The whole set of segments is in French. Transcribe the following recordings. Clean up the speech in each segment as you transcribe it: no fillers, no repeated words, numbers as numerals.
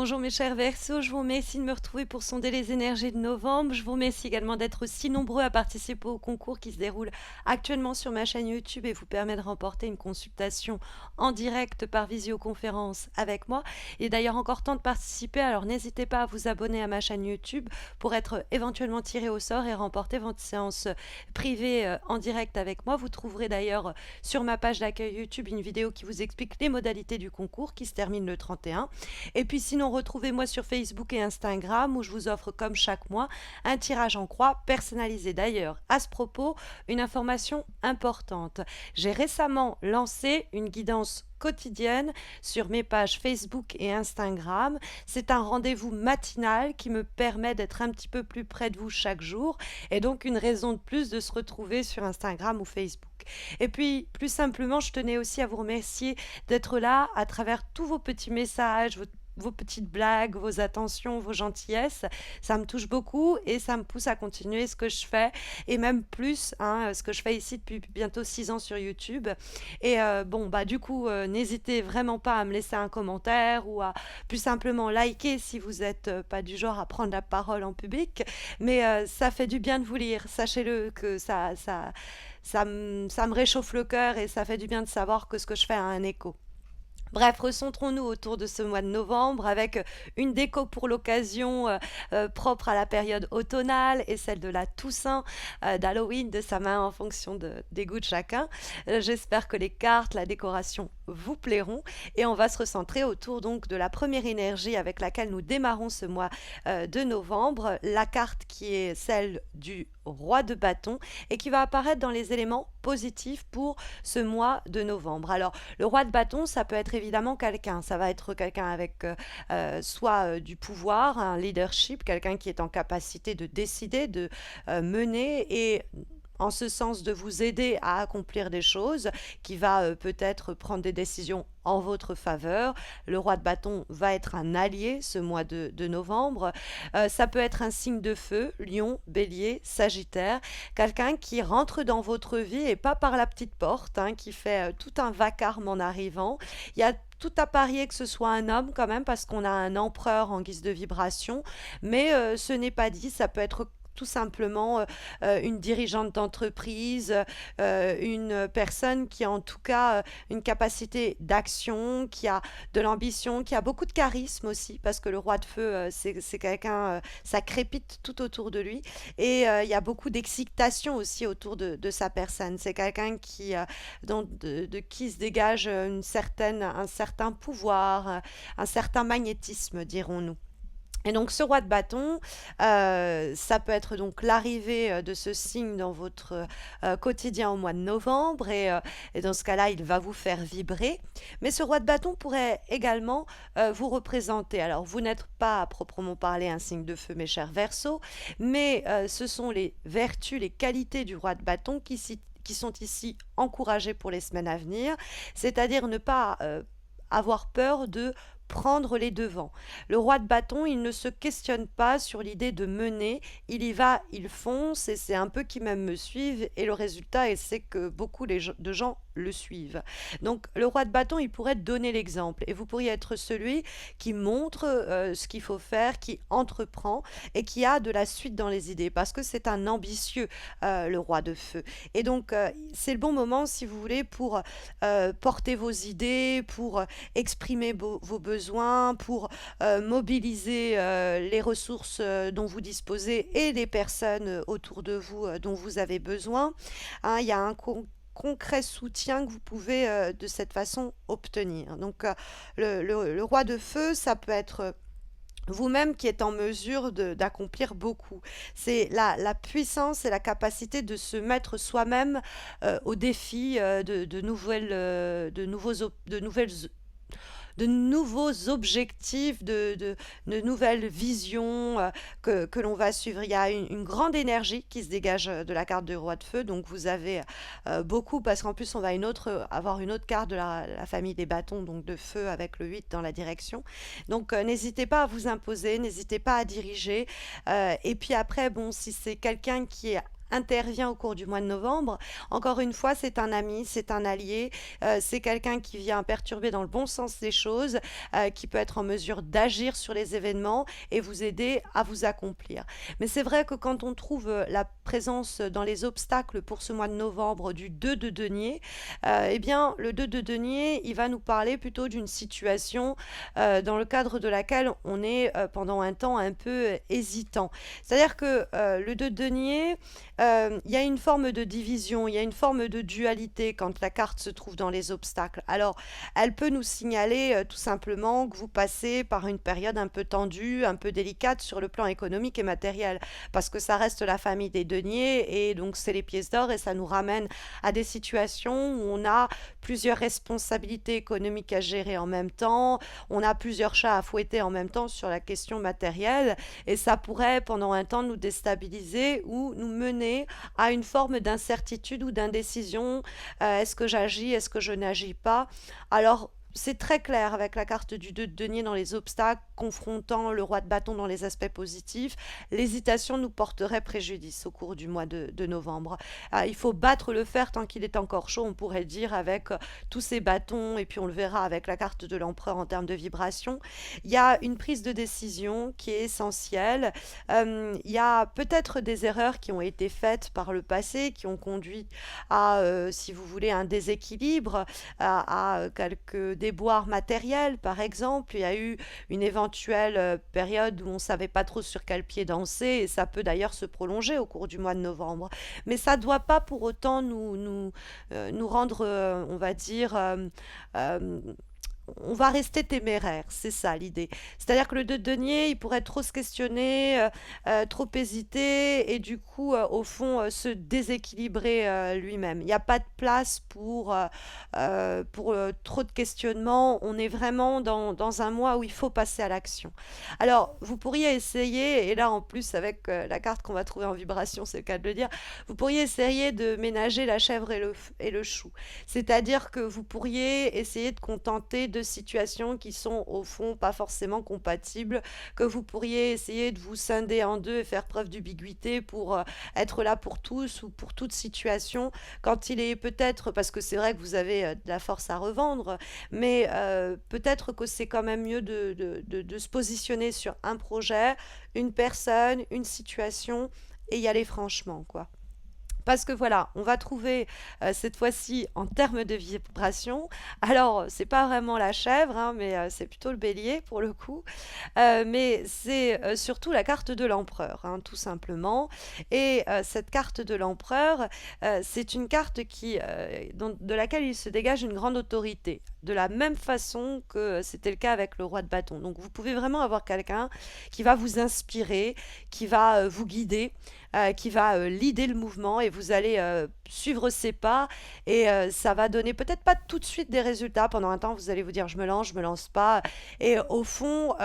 Bonjour mes chers Verseaux, je vous remercie de me retrouver pour sonder les énergies de novembre. Je vous remercie également d'être si nombreux à participer au concours qui se déroule actuellement sur ma chaîne YouTube et vous permet de remporter une consultation en direct par visioconférence avec moi. Il est d'ailleurs encore temps de participer, alors n'hésitez pas à vous abonner à ma chaîne YouTube pour être éventuellement tiré au sort et remporter votre séance privée en direct avec moi. Vous trouverez d'ailleurs sur ma page d'accueil YouTube une vidéo qui vous explique les modalités du concours qui se termine le 31. Et puis sinon, retrouvez-moi sur Facebook et Instagram où je vous offre comme chaque mois un tirage en croix personnalisé. D'ailleurs, à ce propos, une information importante. J'ai récemment lancé une guidance quotidienne sur mes pages Facebook et Instagram. C'est un rendez-vous matinal qui me permet d'être un petit peu plus près de vous chaque jour et donc une raison de plus de se retrouver sur Instagram ou Facebook. Et puis, plus simplement, je tenais aussi à vous remercier d'être là à travers tous vos petits messages, vos petites blagues, vos attentions, vos gentillesses. Ça me touche beaucoup et ça me pousse à continuer ce que je fais et même plus, hein, ce que je fais ici depuis bientôt 6 ans sur YouTube. Et du coup, n'hésitez vraiment pas à me laisser un commentaire ou à plus simplement liker si vous n'êtes pas du genre à prendre la parole en public. Mais ça fait du bien de vous lire. Sachez-le que ça me réchauffe le cœur et ça fait du bien de savoir que ce que je fais a un écho. Bref, recentrons-nous autour de ce mois de novembre avec une déco pour l'occasion propre à la période automnale et celle de la Toussaint, d'Halloween, de sa main en fonction des goûts de chacun. J'espère que les cartes, la décoration vous plairont et on va se recentrer autour donc de la première énergie avec laquelle nous démarrons ce mois de novembre, la carte qui est celle du roi de bâton et qui va apparaître dans les éléments positifs pour ce mois de novembre. Alors, le roi de bâton, ça peut être évidemment quelqu'un. Ça va être quelqu'un avec soit du pouvoir, un leadership, quelqu'un qui est en capacité de décider, de mener et en ce sens de vous aider à accomplir des choses, qui va peut-être prendre des décisions en votre faveur. Le roi de bâton va être un allié ce mois de novembre. Ça peut être un signe de feu, lion, bélier, sagittaire, quelqu'un qui rentre dans votre vie et pas par la petite porte, hein, qui fait tout un vacarme en arrivant. Il y a tout à parier que ce soit un homme quand même parce qu'on a un empereur en guise de vibration, mais ce n'est pas dit, ça peut être tout simplement une dirigeante d'entreprise, une personne qui a en tout cas une capacité d'action, qui a de l'ambition, qui a beaucoup de charisme aussi, parce que le roi de feu, c'est quelqu'un, ça crépite tout autour de lui, et il y a beaucoup d'excitation aussi autour de sa personne. C'est quelqu'un qui, de qui se dégage un certain pouvoir, un certain magnétisme, dirons-nous. Et donc ce roi de bâton, ça peut être donc l'arrivée de ce signe dans votre quotidien au mois de novembre et dans ce cas-là, il va vous faire vibrer. Mais ce roi de bâton pourrait également vous représenter. Alors vous n'êtes pas à proprement parler un signe de feu, mes chers Verseaux, mais ce sont les vertus, les qualités du roi de bâton qui sont ici encouragées pour les semaines à venir, c'est-à-dire ne pas avoir peur de prendre les devants. Le roi de bâton, il ne se questionne pas sur l'idée de mener, il y va, il fonce, et c'est un peu qui même me suivent, et le résultat, c'est que beaucoup de gens le suivent. Donc le roi de bâton, il pourrait donner l'exemple, et vous pourriez être celui qui montre ce qu'il faut faire, qui entreprend, et qui a de la suite dans les idées, parce que c'est un ambitieux, le roi de feu. Et donc c'est le bon moment, si vous voulez, pour porter vos idées, pour exprimer vos besoins, pour mobiliser les ressources dont vous disposez et les personnes autour de vous dont vous avez besoin. Hein, il y a un concret soutien que vous pouvez de cette façon obtenir. Donc le roi de feu, ça peut être vous-même qui êtes en mesure d'accomplir beaucoup. C'est la puissance et la capacité de se mettre soi-même au défi de nouveaux objectifs, de nouvelles visions que l'on va suivre. Il y a une grande énergie qui se dégage de la carte du roi de feu, donc vous avez beaucoup, parce qu'en plus on va avoir une autre carte de la famille des bâtons, donc de feu avec le 8 dans la direction. Donc n'hésitez pas à vous imposer, n'hésitez pas à diriger. Et puis après, bon, si c'est quelqu'un qui est intervient au cours du mois de novembre, encore une fois, c'est un ami, c'est un allié, c'est quelqu'un qui vient perturber dans le bon sens des choses, qui peut être en mesure d'agir sur les événements et vous aider à vous accomplir. Mais c'est vrai que quand on trouve la présence dans les obstacles pour ce mois de novembre du 2 de denier, eh bien, le 2 de denier, il va nous parler plutôt d'une situation dans le cadre de laquelle on est pendant un temps un peu hésitant. C'est-à-dire que le 2 de denier, il y a une forme de division, il y a une forme de dualité quand la carte se trouve dans les obstacles. Alors, elle peut nous signaler tout simplement que vous passez par une période un peu tendue, un peu délicate sur le plan économique et matériel, parce que ça reste la famille des deniers et donc c'est les pièces d'or et ça nous ramène à des situations où on a plusieurs responsabilités économiques à gérer en même temps, on a plusieurs chats à fouetter en même temps sur la question matérielle et ça pourrait pendant un temps nous déstabiliser ou nous mener à une forme d'incertitude ou d'indécision. Est-ce que j'agis, est-ce que je n'agis pas? Alors, c'est très clair avec la carte du 2 de denier dans les obstacles, confrontant le roi de bâton dans les aspects positifs. L'hésitation nous porterait préjudice au cours du mois de novembre. Il faut battre le fer tant qu'il est encore chaud, on pourrait dire, avec tous ces bâtons, et puis on le verra avec la carte de l'empereur en termes de vibration. Il y a une prise de décision qui est essentielle. Il y a peut-être des erreurs qui ont été faites par le passé, qui ont conduit à, si vous voulez, un déséquilibre, à quelques déboires matériels, par exemple. Il y a eu une éventuelle période où on ne savait pas trop sur quel pied danser, et ça peut d'ailleurs se prolonger au cours du mois de novembre. Mais ça ne doit pas pour autant nous rendre, on va dire, euh, on va rester téméraire, c'est ça l'idée. C'est-à-dire que le 2 de denier, il pourrait trop se questionner, trop hésiter et du coup, au fond, se déséquilibrer lui-même. Il n'y a pas de place pour trop de questionnements. On est vraiment dans un mois où il faut passer à l'action. Alors, vous pourriez essayer, et là en plus avec la carte qu'on va trouver en vibration, c'est le cas de le dire, vous pourriez essayer de ménager la chèvre et le chou. C'est-à-dire que vous pourriez essayer de contenter de situations qui sont au fond pas forcément compatibles, que vous pourriez essayer de vous scinder en deux et faire preuve d'ubiguïté pour être là pour tous ou pour toute situation, quand il est peut-être, parce que c'est vrai que vous avez de la force à revendre, mais peut-être que c'est quand même mieux de se positionner sur un projet, une personne, une situation et y aller franchement, quoi. Parce que voilà, on va trouver cette fois-ci en termes de vibration. Alors, c'est pas vraiment la chèvre, hein, mais c'est plutôt le bélier pour le coup. Mais c'est surtout la carte de l'empereur, hein, tout simplement. Et cette carte de l'empereur, c'est une carte de laquelle il se dégage une grande autorité, de la même façon que c'était le cas avec le roi de bâton. Donc vous pouvez vraiment avoir quelqu'un qui va vous inspirer, qui va vous guider, qui va leader le mouvement et vous allez suivre ses pas et ça va donner peut-être pas tout de suite des résultats. Pendant un temps, vous allez vous dire je me lance pas. Et au fond,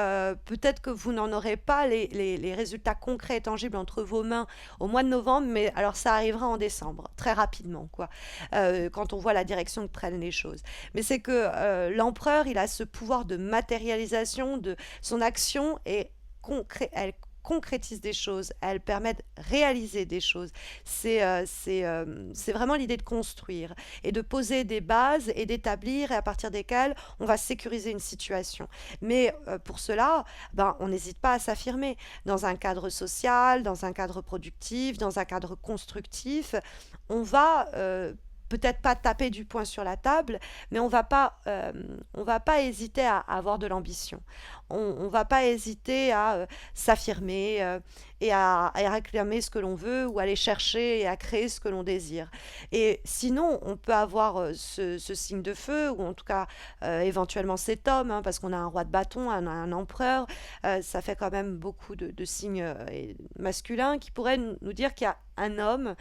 peut-être que vous n'en aurez pas les résultats concrets et tangibles entre vos mains au mois de novembre, mais alors ça arrivera en décembre, très rapidement, quoi, quand on voit la direction que prennent les choses. Mais c'est que l'empereur, il a ce pouvoir de matérialisation de son action et elle concrétise des choses, elle permet de réaliser des choses. C'est vraiment l'idée de construire et de poser des bases et d'établir et à partir desquelles on va sécuriser une situation. Mais pour cela, ben, on n'hésite pas à s'affirmer dans un cadre social, dans un cadre productif, dans un cadre constructif. On va peut-être pas taper du poing sur la table, mais on va pas hésiter à avoir de l'ambition. On va pas hésiter à s'affirmer et à réclamer ce que l'on veut ou aller chercher et à créer ce que l'on désire. Et sinon, on peut avoir ce signe de feu, ou en tout cas éventuellement cet homme, hein, parce qu'on a un roi de bâton, un empereur, ça fait quand même beaucoup de signes masculins qui pourraient nous dire qu'il y a un homme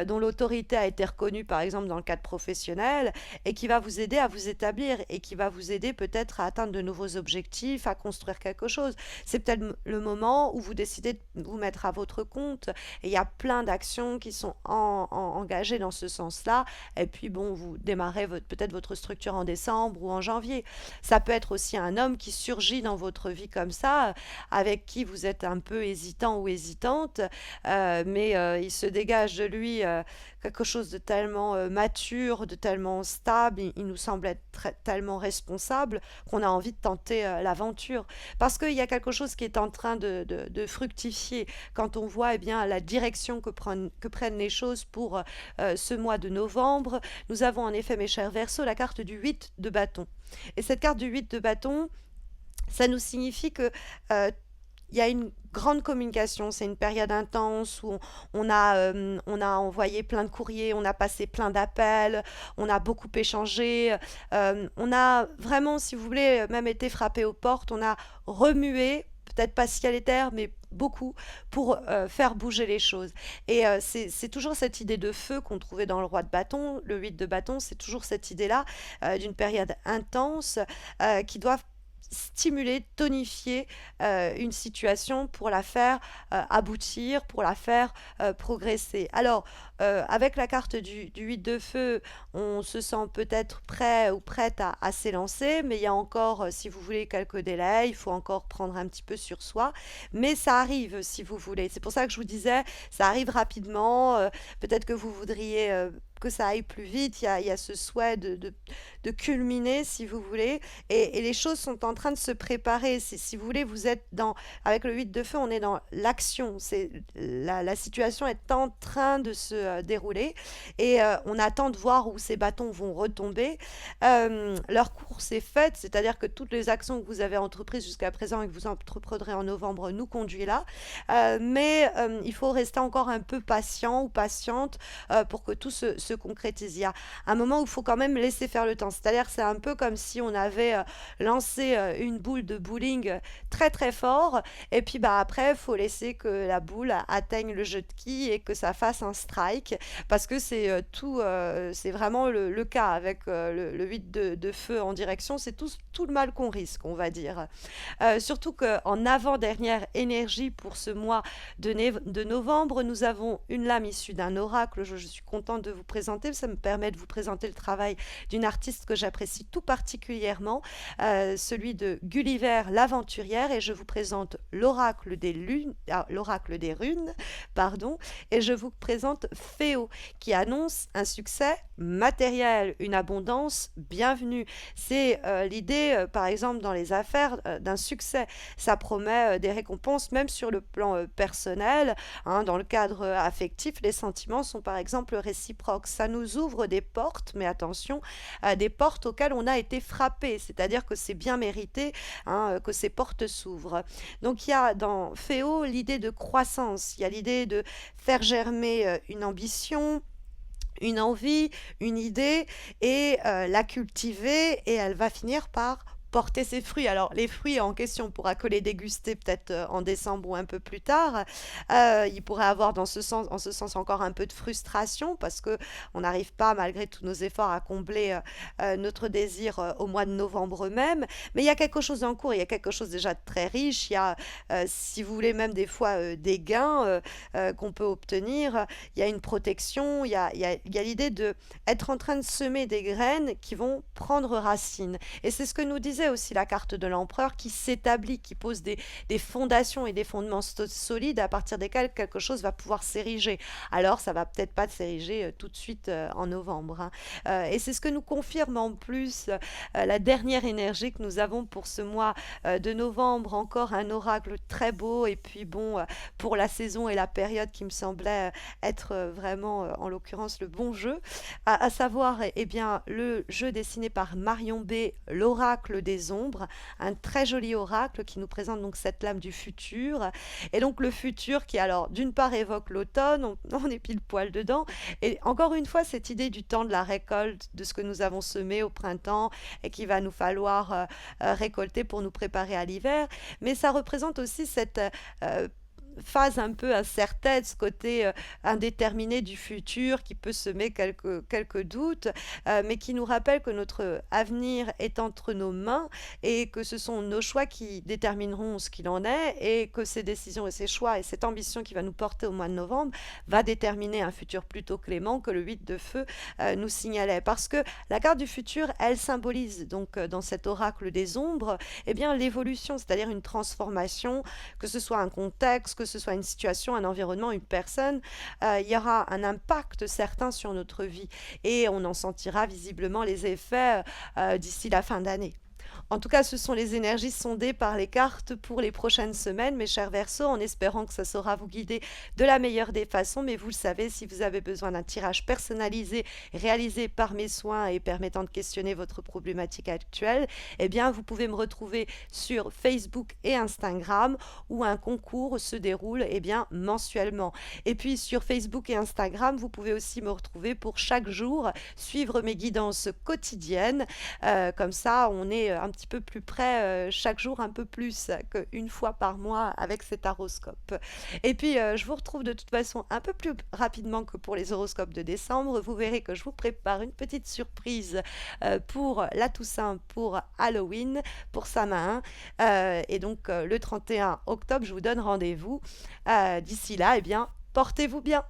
dont l'autorité a été reconnue, par exemple, dans le cadre professionnel, et qui va vous aider à vous établir, et qui va vous aider peut-être à atteindre de nouveaux objectifs, à construire quelque chose. C'est peut-être le moment où vous décidez de vous mettre à votre compte, et il y a plein d'actions qui sont engagées dans ce sens-là, et puis bon, vous démarrez peut-être votre structure en décembre ou en janvier. Ça peut être aussi un homme qui surgit dans votre vie comme ça, avec qui vous êtes un peu hésitant ou hésitante, mais il se dégage de lui quelque chose de tellement mature, de tellement stable, il nous semble être tellement responsable qu'on a envie de tenter l'aventure. Parce qu'il y a quelque chose qui est en train de fructifier quand on voit eh bien, la direction que prennent les choses pour ce mois de novembre. Nous avons en effet, mes chers Verseaux, la carte du 8 de bâton. Et cette carte du 8 de bâton, ça nous signifie que euh, il y a une grande communication, c'est une période intense où on a envoyé plein de courriers, on a passé plein d'appels, on a beaucoup échangé, on a vraiment, si vous voulez, même été frappé aux portes, on a remué, peut-être pas ciel et terre, mais beaucoup pour faire bouger les choses. Et c'est toujours cette idée de feu qu'on trouvait dans le roi de bâton, le 8 de bâton, c'est toujours cette idée-là d'une période intense qui doit stimuler, tonifier une situation pour la faire aboutir, pour la faire progresser. Alors, avec la carte du 8 de feu, on se sent peut-être prêt ou prête à s'élancer, mais il y a encore, si vous voulez, quelques délais, il faut encore prendre un petit peu sur soi, mais ça arrive, si vous voulez. C'est pour ça que je vous disais, ça arrive rapidement, peut-être que vous voudriez que ça aille plus vite, il y a ce souhait de culminer, si vous voulez, et les choses sont en train de se préparer. Si vous voulez, vous êtes dans, avec le 8 de feu, on est dans l'action, la situation est en train de se dérouler, et on attend de voir où ces bâtons vont retomber. Leur course est faite, c'est-à-dire que toutes les actions que vous avez entreprises jusqu'à présent et que vous entreprendrez en novembre nous conduit là, mais il faut rester encore un peu patient ou patiente pour que tout se concrétise. Il y a un moment où il faut quand même laisser faire le temps. C'est-à-dire c'est un peu comme si on avait lancé une boule de bowling très très fort et puis bah après il faut laisser que la boule atteigne le jeu de quilles et que ça fasse un strike parce que c'est c'est vraiment le cas avec le 8 de feu en direction. C'est tout le mal qu'on risque, on va dire. Surtout qu'en avant-dernière énergie pour ce mois de novembre, nous avons une lame issue d'un oracle. Je suis contente de vous présenter. Ça me permet de vous présenter le travail d'une artiste que j'apprécie tout particulièrement, celui de Gulliver l'aventurière. Et je vous présente l'oracle des runes, pardon, et je vous présente Féo, qui annonce un succès matériel, une abondance bienvenue. C'est l'idée, par exemple, dans les affaires, d'un succès. Ça promet des récompenses, même sur le plan personnel. Hein, dans le cadre affectif, les sentiments sont par exemple réciproques. Ça nous ouvre des portes, mais attention, des portes auxquelles on a été frappé, c'est-à-dire que c'est bien mérité hein, que ces portes s'ouvrent. Donc il y a dans Féo l'idée de croissance, il y a l'idée de faire germer une ambition, une envie, une idée, et la cultiver, et elle va finir par porter ses fruits. Alors les fruits en question, on pourra que les déguster peut-être en décembre ou un peu plus tard. Il pourrait avoir dans ce sens, en ce sens encore un peu de frustration parce que on n'arrive pas malgré tous nos efforts à combler notre désir au mois de novembre même. Mais il y a quelque chose en cours, il y a quelque chose déjà de très riche. Il y a, si vous voulez, même des fois des gains qu'on peut obtenir. Il y a une protection, il y a l'idée de être en train de semer des graines qui vont prendre racine. Et c'est ce que nous disait aussi la carte de l'empereur qui s'établit, qui pose des fondations et des fondements solides à partir desquels quelque chose va pouvoir s'ériger. Alors ça va peut-être pas s'ériger tout de suite en novembre. Hein. Et c'est ce que nous confirme en plus la dernière énergie que nous avons pour ce mois de novembre. Encore un oracle très beau et puis bon, pour la saison et la période qui me semblait être vraiment, en l'occurrence, le bon jeu, à savoir eh bien, le jeu dessiné par Marion B, l'oracle des ombres, un très joli oracle qui nous présente donc cette lame du futur. Et donc le futur qui alors d'une part évoque l'automne, on est pile poil dedans, et encore une fois cette idée du temps de la récolte, de ce que nous avons semé au printemps et qu'il va nous falloir récolter pour nous préparer à l'hiver, mais ça représente aussi cette phase un peu incertaine, ce côté indéterminé du futur qui peut semer quelques doutes, mais qui nous rappelle que notre avenir est entre nos mains et que ce sont nos choix qui détermineront ce qu'il en est et que ces décisions et ces choix et cette ambition qui va nous porter au mois de novembre va déterminer un futur plutôt clément que le 8 de feu nous signalait. Parce que la carte du futur, elle symbolise donc dans cet oracle des ombres, eh bien l'évolution, c'est-à-dire une transformation, que ce soit un contexte, que ce soit une situation, un environnement, une personne, il y aura un impact certain sur notre vie et on en sentira visiblement les effets d'ici la fin d'année. En tout cas, ce sont les énergies sondées par les cartes pour les prochaines semaines, mes chers Verseaux, en espérant que ça saura vous guider de la meilleure des façons. Mais vous le savez, si vous avez besoin d'un tirage personnalisé réalisé par mes soins et permettant de questionner votre problématique actuelle, eh bien, vous pouvez me retrouver sur Facebook et Instagram où un concours se déroule mensuellement. Et puis sur Facebook et Instagram, vous pouvez aussi me retrouver pour chaque jour suivre mes guidances quotidiennes. Comme ça, on est un petit peu plus près chaque jour, un peu plus qu'une fois par mois avec cet horoscope. Et puis, je vous retrouve de toute façon un peu plus rapidement que pour les horoscopes de décembre. Vous verrez que je vous prépare une petite surprise pour la Toussaint, pour Halloween, pour Samain. Et donc, le 31 octobre, je vous donne rendez-vous. D'ici là, portez-vous bien.